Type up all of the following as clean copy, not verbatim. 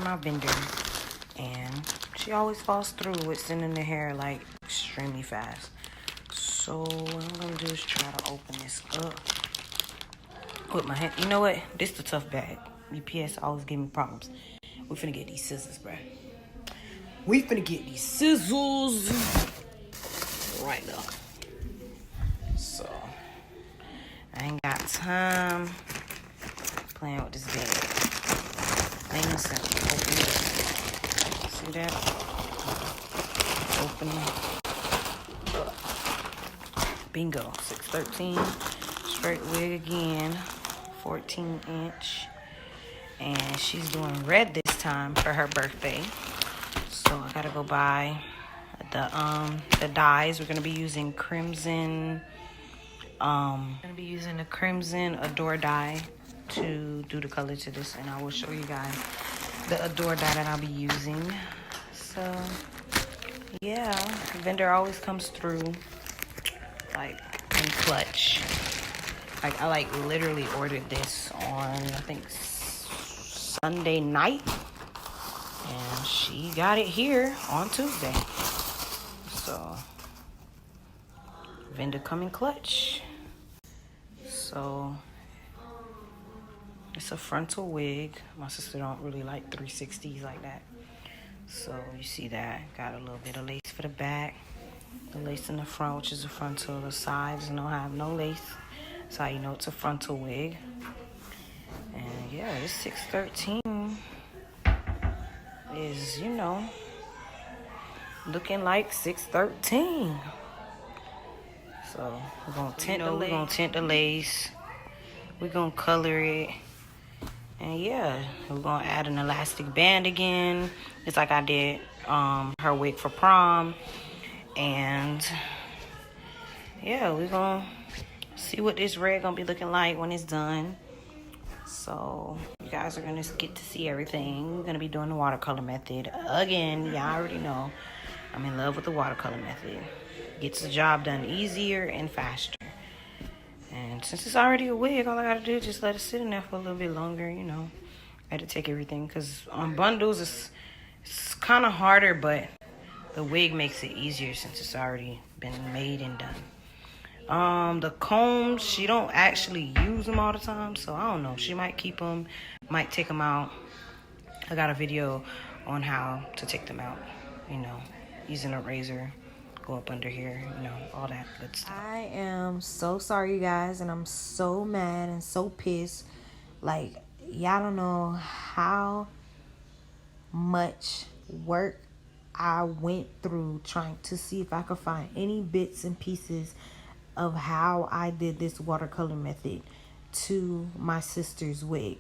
my vendor, and she always falls through with sending the hair like extremely fast. So what I'm gonna do is try to open this up with my hand. You know what? This is the tough bag. UPS always give me problems. We finna get these scissors, bruh. We finna get these scissors right now. So I ain't got time playing with this bag. Ain't no sense. Open it. See that? Open it. Bingo. 613. Straight wig again. 14-inch. And she's doing red this time for her birthday. So I gotta go buy the dyes. We're gonna be using crimson. Gonna be using the crimson Adore dye to do the color to this, and I will show you guys the Adore dye that I'll be using. So yeah, the vendor always comes through like in clutch. Like I literally ordered this on I think Sunday night, and she got it here on Tuesday. So vendor coming clutch. So it's a frontal wig. My sister don't really like 360s like that. So you see that. Got a little bit of lace for the back. The lace in the front, which is a frontal. The sides don't have no lace. That's how you know it's a frontal wig. And yeah, this 613 is, you know, looking like 613. So we're gonna tint the lace. We're gonna color it. And yeah, we're gonna add an elastic band again. It's like I did her wig for prom. And yeah, we're gonna see what this red gonna be looking like when it's done. So you guys are gonna get to see everything. We're gonna be doing the watercolor method again. Y'all already know I'm in love with the watercolor method. Gets the job done easier and faster. And since it's already a wig, all I gotta do is just let it sit in there for a little bit longer, you know. I had to take everything, because on bundles it's kind of harder, but the wig makes it easier since it's already been made and done. The combs, she don't actually use them all the time, so I don't know. She might keep them, might take them out. I got a video on how to take them out, you know, using a razor. Go up under here, you know, all that good stuff. I am so sorry, you guys, and I'm so mad and so pissed. Like, y'all don't know how much work I went through trying to see if I could find any bits and pieces of how I did this watercolor method to my sister's wig.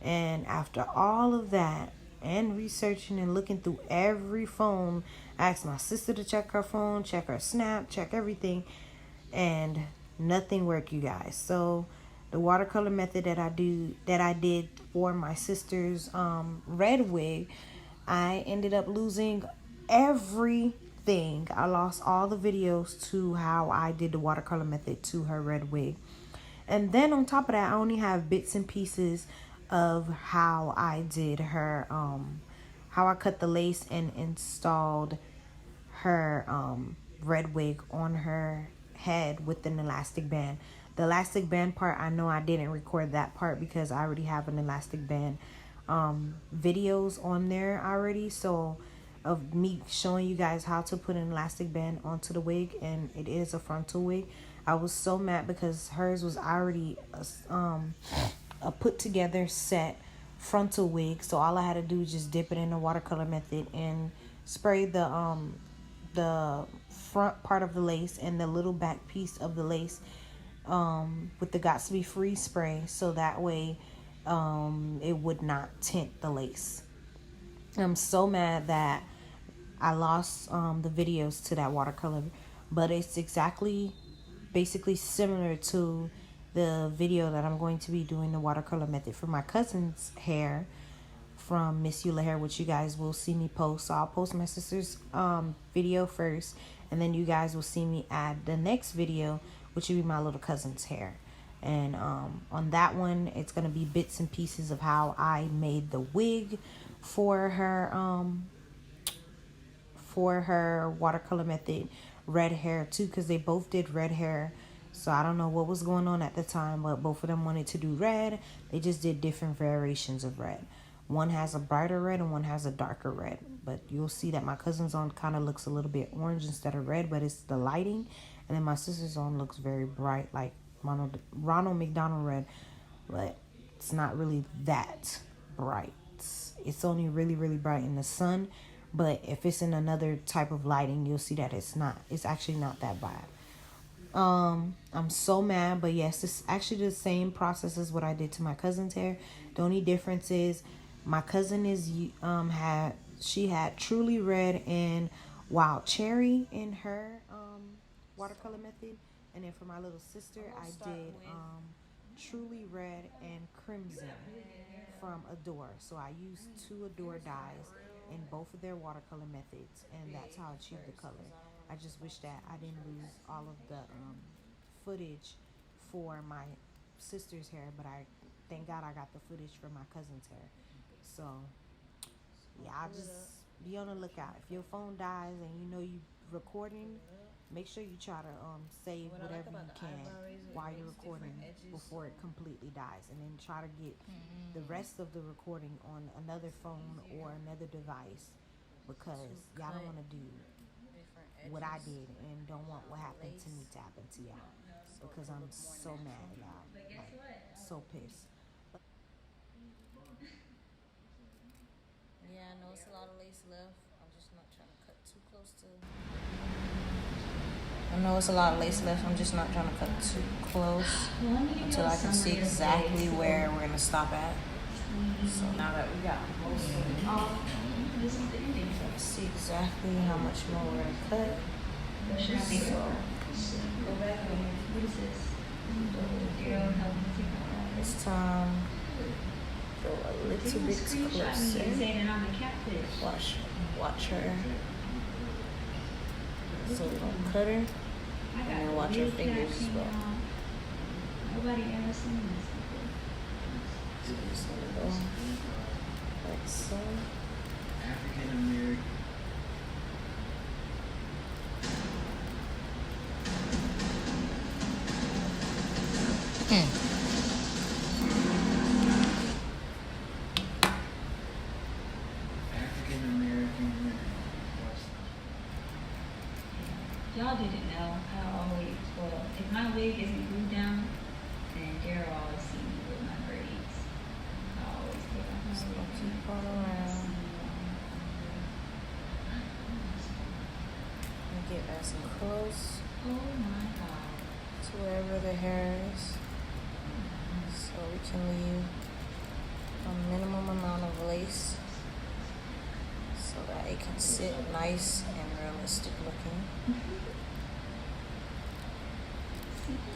And after all of that, and researching and looking through every phone, I asked my sister to check her phone, check her Snap, check everything, and nothing worked, you guys. So the watercolor method that I did for my sister's red wig, I ended up losing everything. I lost all the videos to how I did the watercolor method to her red wig. And then on top of that, I only have bits and pieces of how I did her, how I cut the lace and installed her red wig on her head with an elastic band. The elastic band part, I know I didn't record that part because I already have an elastic band videos on there already. So of me showing you guys how to put an elastic band onto the wig, and it is a frontal wig. I was so mad because hers was already a put together set frontal wig, so all I had to do was just dip it in the watercolor method and spray the front part of the lace and the little back piece of the lace with the Got to Be Free spray, so that way it would not tint the lace. I'm so mad that I lost the videos to that watercolor, but it's basically similar to the video that I'm going to be doing the watercolor method for my cousin's hair from Miss Eula Hair, which you guys will see me post. So I'll post my sister's video first, and then you guys will see me add the next video, which will be my little cousin's hair. And on that one, it's going to be bits and pieces of how I made the wig for her watercolor method red hair too, because they both did red hair. So I don't know what was going on at the time, but both of them wanted to do red. They just did different variations of red. One has a brighter red and one has a darker red. But you'll see that my cousin's on kind of looks a little bit orange instead of red, but it's the lighting. And then my sister's on looks very bright, like Ronald McDonald red, but it's not really that bright. It's only really, really bright in the sun. But if it's in another type of lighting, you'll see that it's actually not that bad. I'm so mad, but yes, it's actually the same process as what I did to my cousin's hair. The only difference is my cousin had truly red and wild cherry in her watercolor method, and then for my little sister I did truly red and crimson from Adore. So I used 2 Adore dyes in both of their watercolor methods, and that's how I achieved the color. I just wish that I didn't lose all of the footage for my sister's hair, but thank God I got the footage for my cousin's hair. So yeah, I'll just be on the lookout. If your phone dies and you know you recording, make sure you try to save whatever you can while you're recording before it completely dies, and then try to get the rest of the recording on another phone or another device, because y'all don't want to do what I did and don't want what happened to me to happen to y'all, because I'm so mad, y'all, like so pissed. Yeah, I know it's a lot of lace left. I'm just not trying to cut too close to. I know it's a lot of lace left. I'm just not trying to cut too close until I can see exactly where we're gonna stop at. So now that we got most of it off, let's see exactly how much more we're gonna cut. So this time go a little bit closer. Watch her. So we don't cut her, and then watch her fingers as well. Nobody ever seen this before. So just gonna go like so. African American. African American women. Y'all didn't know how always, well, if my wig isn't glued down, then Daryl always see me with my braids. I always take off my So wig. keep on around and get as close Oh my God. to wherever the hair is, so we can leave a minimum amount of lace so that it can sit nice and realistic looking.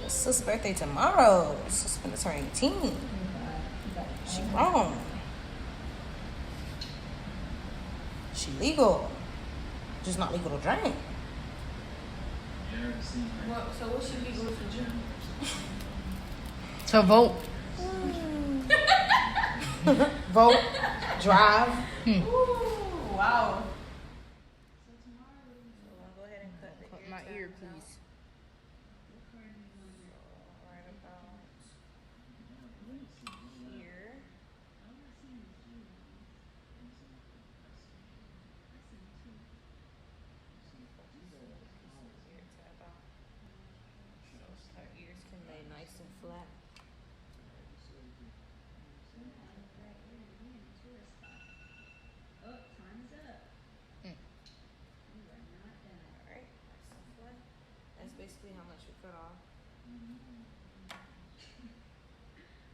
It's Sis' birthday tomorrow. Sis gonna turn 18. She grown. She legal. Just not legal to drink. So what should be good for June? To vote. Vote. Drive. Ooh, wow. Go ahead and cut My ear, please. right about here. So her ears can lay nice and flat. Oh, time's up. Alright, nice and flat. That's basically how much we cut off.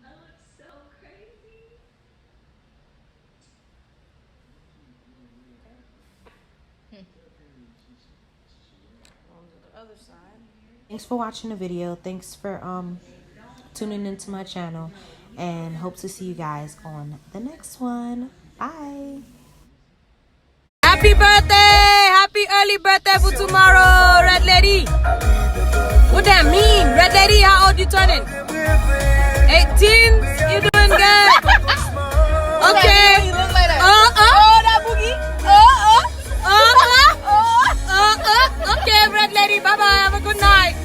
I look so crazy. On to the other side. Thanks for watching the video. Thanks for tuning into my channel, and hope to see you guys on the next one. Bye. Happy birthday! Happy early birthday for tomorrow, Red Lady. What that mean? Red Lady, how old you turning? 18? You doing good? Okay. Bye bye. Have a good night.